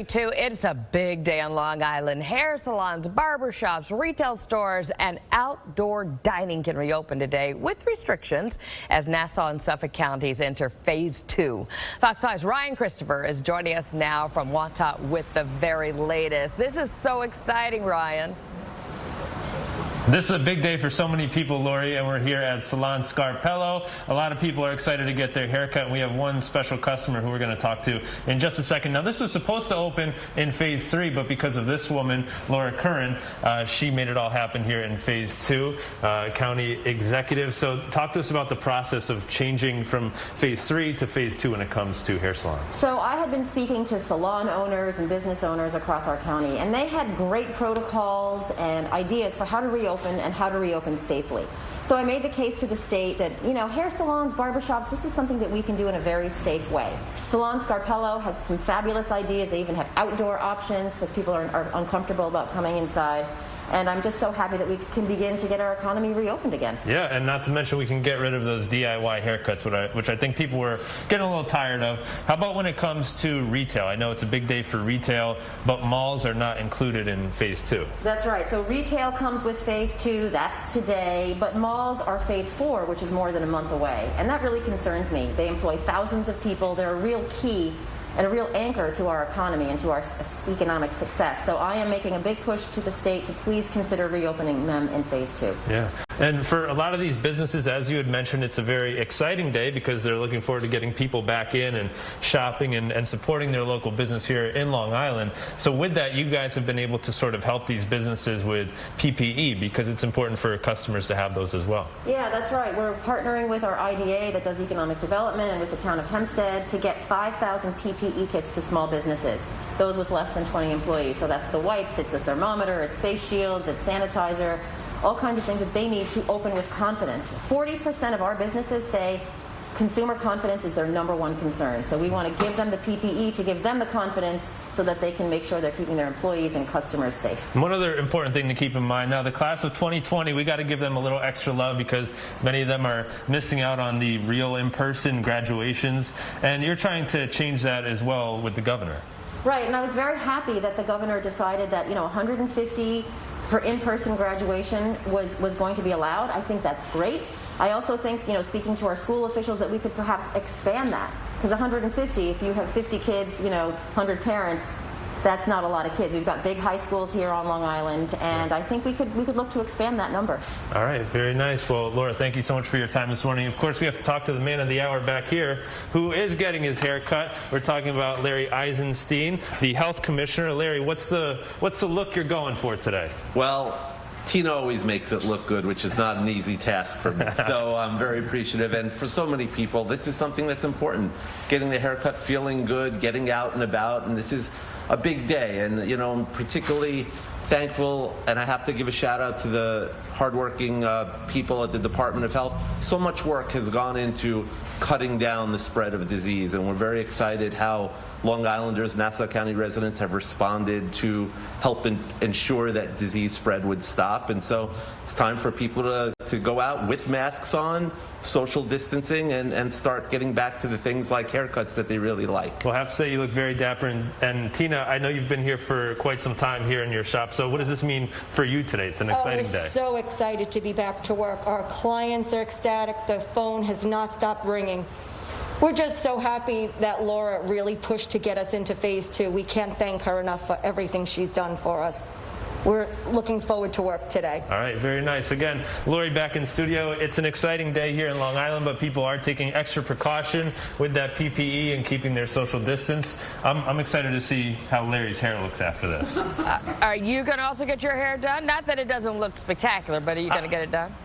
It's a big day on Long Island. Hair salons, barbershops, retail stores, and outdoor dining can reopen today with restrictions as Nassau and Suffolk counties enter phase 2. Fox 5's Ryan Christopher is joining us now from Wantagh with the very latest. This is so exciting, Ryan. This is a big day for so many people, Lori, and we're here at Salon Scarpello. A lot of people are excited to get their haircut, and we have one special customer who we're going to talk to in just a second. Now, this was supposed to open in phase 3, but because of this woman, Laura Curran, she made it all happen here in phase 2, county executive. So talk to us about the process of changing from phase 3 to phase 2 when it comes to hair salons. So I had been speaking to salon owners and business owners across our county, and they had great protocols and ideas for how to reopen and how to reopen safely. So I made the case to the state that, hair salons, barbershops, this is something that we can do in a very safe way. Salon Scarpello had some fabulous ideas. They even have outdoor options so people are uncomfortable about coming inside. And I'm just so happy that we can begin to get our economy reopened again. Yeah, and not to mention we can get rid of those DIY haircuts, which I think people were getting a little tired of. How about when it comes to retail? I know it's a big day for retail, but malls are not included in phase 2. That's right. So retail comes with phase 2. That's today. But malls are phase 4, which is more than a month away. And that really concerns me. They employ thousands of people. They're a real key and a real anchor to our economy and to our economic success. So I am making a big push to the state to please consider reopening them in phase 2. Yeah. And for a lot of these businesses, as you had mentioned, it's a very exciting day because they're looking forward to getting people back in and shopping and supporting their local business here in Long Island. So with that, you guys have been able to sort of help these businesses with PPE because it's important for customers to have those as well. Yeah, that's right. We're partnering with our IDA that does economic development and with the town of Hempstead to get 5,000 PPE kits to small businesses, those with less than 20 employees. So that's the wipes, it's a thermometer, it's face shields, it's sanitizer, all kinds of things that they need to open with confidence. 40% of our businesses say consumer confidence is their #1 concern. So we want to give them the PPE to give them the confidence so that they can make sure they're keeping their employees and customers safe. One other important thing to keep in mind, now the class of 2020, we got to give them a little extra love because many of them are missing out on the real in-person graduations, and you're trying to change that as well with the governor. Right, and I was very happy that the governor decided that 150 for in-person graduation was going to be allowed. I think that's great. I also think, speaking to our school officials, that we could perhaps expand that. Because 150, if you have 50 kids, 100 parents, that's not a lot of kids. We've got big high schools here on Long Island, and I think we could look to expand that number. All right, very nice. Well, Laura, thank you so much for your time this morning. Of course, we have to talk to the man of the hour back here who is getting his hair cut. We're talking about Larry Eisenstein, the health commissioner. Larry, what's the look you're going for today? Well, Tina always makes it look good, which is not an easy task for me. So I'm very appreciative. And for so many people, this is something that's important. Getting the haircut, feeling good, getting out and about. And this is a big day. And, I'm particularly thankful, and I have to give a shout out to the hardworking people at the Department of Health. So much work has gone into cutting down the spread of disease, and we're very excited how Long Islanders, Nassau County residents have responded to help ensure that disease spread would stop. And so it's time for people to go out with masks on, social distancing, and start getting back to the things like haircuts that they really like. Well, I have to say you look very dapper. And Tina, I know you've been here for quite some time here in your shop. So what does this mean for you today? It's an exciting day. We're so excited to be back to work. Our clients are ecstatic. The phone has not stopped ringing. We're just so happy that Laura really pushed to get us into phase 2. We can't thank her enough for everything she's done for us. We're looking forward to work today. All right, very nice. Again, Lori back in studio. It's an exciting day here in Long Island, but people are taking extra precaution with that PPE and keeping their social distance. I'm excited to see how Larry's hair looks after this. Are you going to also get your hair done? Not that it doesn't look spectacular, but are you going to get it done?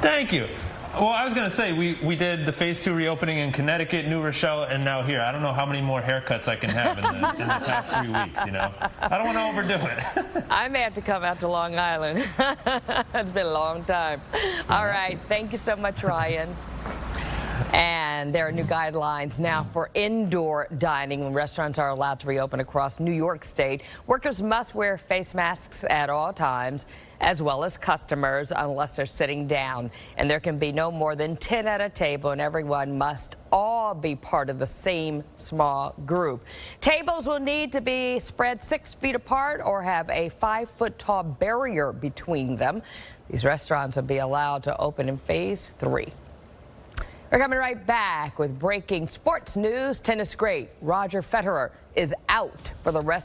Thank you. Well, I was going to say, we did the phase 2 reopening in Connecticut, New Rochelle, and now here. I don't know how many more haircuts I can have in the past 3 weeks, I don't want to overdo it. I may have to come out to Long Island. It's been a long time. All right. Thank you so much, Ryan. And there are new guidelines now for indoor dining when restaurants are allowed to reopen across New York State. Workers must wear face masks at all times, as well as customers, unless they're sitting down. And there can be no more than 10 at a table, and everyone must all be part of the same small group. Tables will need to be spread 6 feet apart or have a 5-foot-tall barrier between them. These restaurants will be allowed to open in phase 3. We're coming right back with breaking sports news. Tennis great Roger Federer is out for the rest